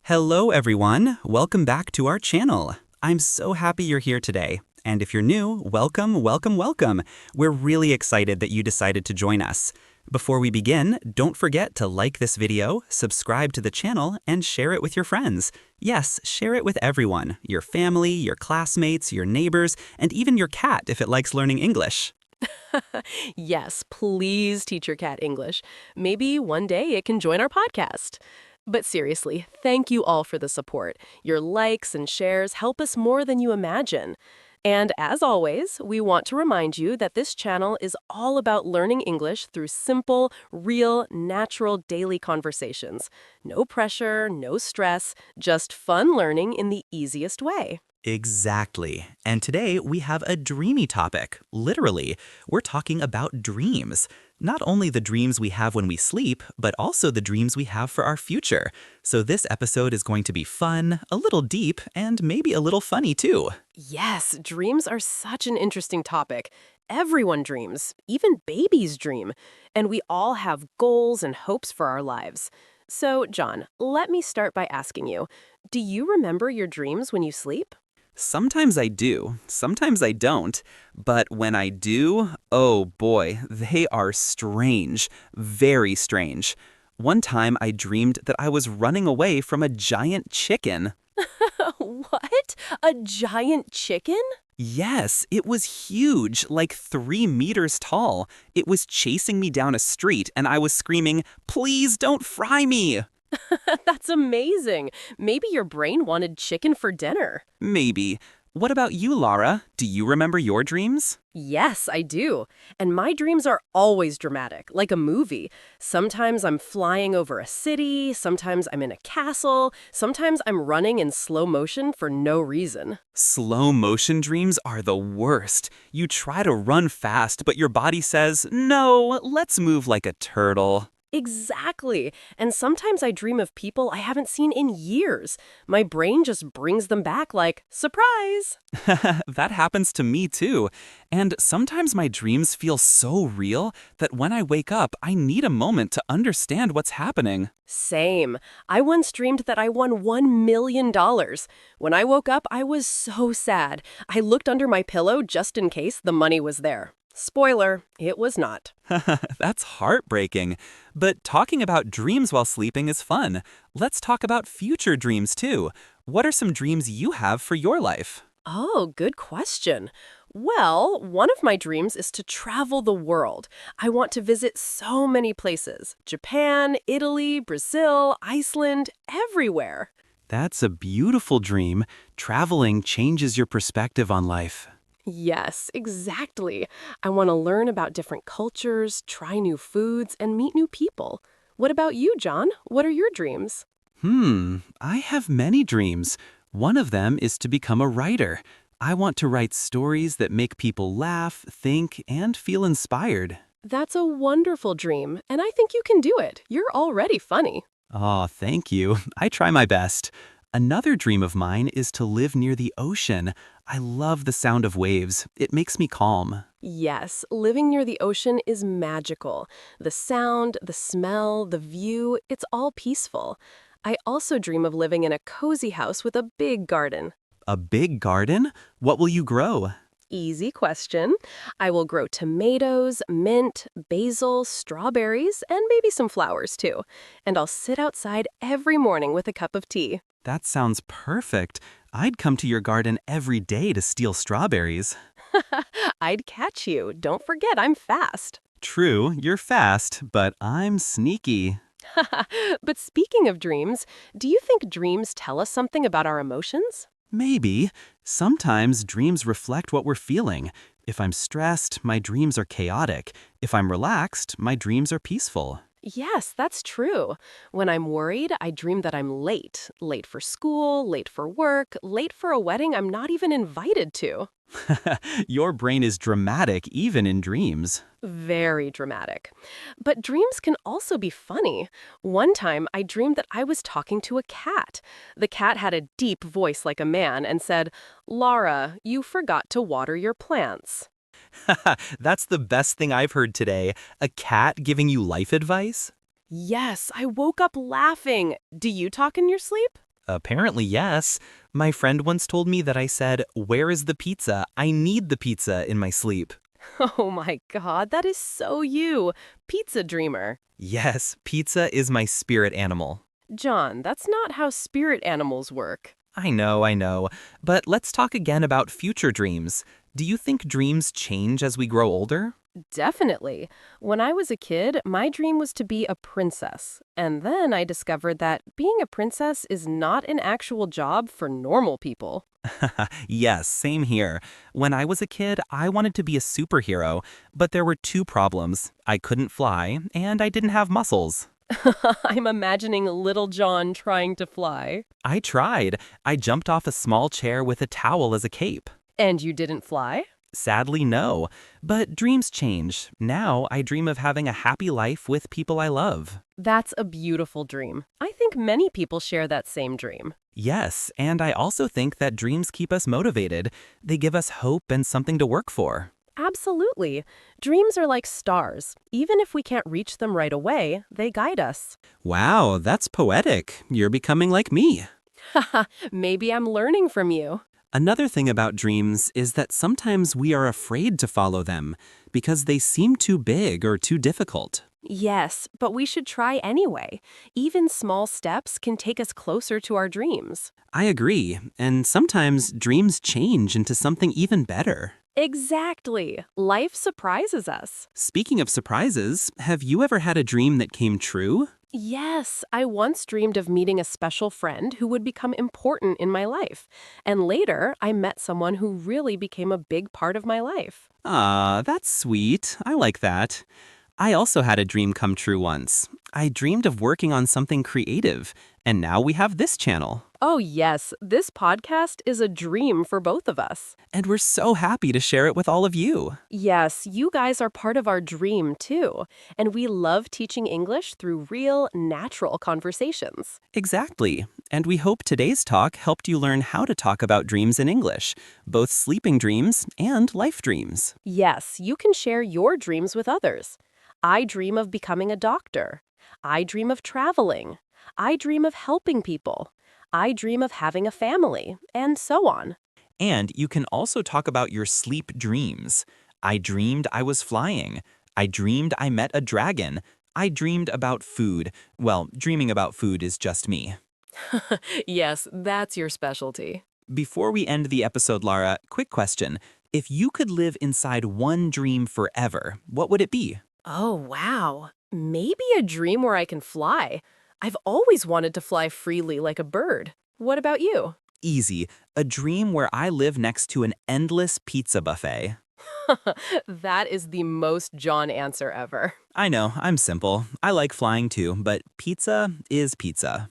Hello everyone, welcome back to our channel. I'm so happy you're here today. And if you're new, welcome, welcome, welcome. We're really excited that you decided to join us. Before we begin, don't forget to like this video, subscribe to the channel, and share it with your friends. Yes, share it with everyone, your family, your classmates, your neighbors, and even your cat if it likes learning English. Yes, please teach your cat English. Maybe one day it can join our podcast. But seriously, thank you all for the support. Your likes and shares help us more than you imagine. And as always, we want to remind you that this channel is all about learning English through simple, real, natural daily conversations. No pressure, no stress, just fun learning in the easiest way. Exactly. And today we have a dreamy topic. Literally, we're talking about dreams. Not only the dreams we have when we sleep, but also the dreams we have for our future. So this episode is going to be fun, a little deep, and maybe a little funny too. Yes, dreams are such an interesting topic. Everyone dreams, even babies dream, and we all have goals and hopes for our lives. So, John, let me start by asking you, do you remember your dreams when you sleep? Sometimes I do, sometimes I don't, but when I do, oh boy, they are strange, very strange. One time I dreamed that I was running away from a giant chicken. What? A giant chicken? Yes, it was huge, like 3 meters tall. It was chasing me down a street and I was screaming, "Please don't fry me!" That's amazing. Maybe your brain wanted chicken for dinner. Maybe. What about you, Lara? Do you remember your dreams? Yes, I do. And my dreams are always dramatic, like a movie. Sometimes I'm flying over a city, sometimes I'm in a castle, sometimes I'm running in slow motion for no reason. Slow motion dreams are the worst. You try to run fast, but your body says, "No, let's move like a turtle." Exactly. And sometimes I dream of people I haven't seen in years. My brain just brings them back like, surprise! That happens to me too. And sometimes my dreams feel so real that when I wake up, I need a moment to understand what's happening. Same. I once dreamed that I won $1 million. When I woke up, I was so sad. I looked under my pillow just in case the money was there. Spoiler, it was not. That's heartbreaking. But talking about dreams while sleeping is fun. Let's talk about future dreams too. What are some dreams you have for your life? Oh, good question. Well, one of my dreams is to travel the world. I want to visit so many places. Japan, Italy, Brazil, Iceland, everywhere. That's a beautiful dream. Traveling changes your perspective on life. Yes, exactly. I want to learn about different cultures, try new foods, and meet new people. What about you, John? What are your dreams? I have many dreams. One of them is to become a writer. I want to write stories that make people laugh, think, and feel inspired. That's a wonderful dream, and I think you can do it. You're already funny. Aw, thank you. I try my best. Another dream of mine is to live near the ocean. I love the sound of waves. It makes me calm. Yes, living near the ocean is magical. The sound, the smell, the view, it's all peaceful. I also dream of living in a cozy house with a big garden. A big garden? What will you grow? Easy question. I will grow tomatoes, mint, basil, strawberries, and maybe some flowers too. And I'll sit outside every morning with a cup of tea. That sounds perfect. I'd come to your garden every day to steal strawberries. I'd catch you. Don't forget, I'm fast. True, you're fast, but I'm sneaky. But speaking of dreams, do you think dreams tell us something about our emotions? Maybe. Sometimes dreams reflect what we're feeling. If I'm stressed, my dreams are chaotic. If I'm relaxed, my dreams are peaceful. Yes, that's true. When I'm worried, I dream that I'm late. Late for school, late for work, late for a wedding I'm not even invited to. Your brain is dramatic even in dreams. Very dramatic. But dreams can also be funny. One time, I dreamed that I was talking to a cat. The cat had a deep voice like a man and said, "Lara, you forgot to water your plants." That's the best thing I've heard today. A cat giving you life advice? Yes, I woke up laughing. Do you talk in your sleep? Apparently, yes. My friend once told me that I said, "Where is the pizza? I need the pizza," in my sleep. Oh my God, that is so you. Pizza dreamer. Yes, pizza is my spirit animal. John, that's not how spirit animals work. I know. But let's talk again about future dreams. Do you think dreams change as we grow older? Definitely. When I was a kid, my dream was to be a princess. And then I discovered that being a princess is not an actual job for normal people. Yes, same here. When I was a kid, I wanted to be a superhero, but there were two problems. I couldn't fly, and I didn't have muscles. I'm imagining little John trying to fly. I tried. I jumped off a small chair with a towel as a cape. And you didn't fly? Sadly, no. But dreams change. Now I dream of having a happy life with people I love. That's a beautiful dream. I think many people share that same dream. Yes, and I also think that dreams keep us motivated. They give us hope and something to work for. Absolutely. Dreams are like stars. Even if we can't reach them right away, they guide us. Wow, that's poetic. You're becoming like me. Haha, maybe I'm learning from you. Another thing about dreams is that sometimes we are afraid to follow them because they seem too big or too difficult. Yes, but we should try anyway. Even small steps can take us closer to our dreams. I agree, and sometimes dreams change into something even better. Exactly. Life surprises us. Speaking of surprises, have you ever had a dream that came true? Yes, I once dreamed of meeting a special friend who would become important in my life. And later, I met someone who really became a big part of my life. Ah, that's sweet. I like that. I also had a dream come true once. I dreamed of working on something creative, and now we have this channel. Oh, yes, this podcast is a dream for both of us. And we're so happy to share it with all of you. Yes, you guys are part of our dream, too. And we love teaching English through real, natural conversations. Exactly. And we hope today's talk helped you learn how to talk about dreams in English, both sleeping dreams and life dreams. Yes, you can share your dreams with others. I dream of becoming a doctor. I dream of traveling. I dream of helping people. I dream of having a family, and so on. And you can also talk about your sleep dreams. I dreamed I was flying. I dreamed I met a dragon. I dreamed about food. Well, dreaming about food is just me. Yes, that's your specialty. Before we end the episode, Lara, quick question. If you could live inside one dream forever, what would it be? Oh, wow. Maybe a dream where I can fly. I've always wanted to fly freely like a bird. What about you? Easy. A dream where I live next to an endless pizza buffet. That is the most John answer ever. I know, I'm simple. I like flying too, but pizza is pizza.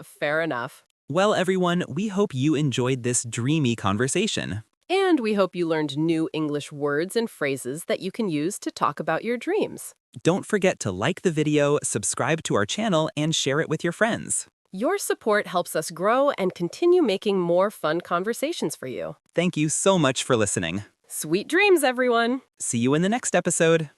Fair enough. Well, everyone, we hope you enjoyed this dreamy conversation. And we hope you learned new English words and phrases that you can use to talk about your dreams. Don't forget to like the video, subscribe to our channel, and share it with your friends. Your support helps us grow and continue making more fun conversations for you. Thank you so much for listening. Sweet dreams, everyone! See you in the next episode.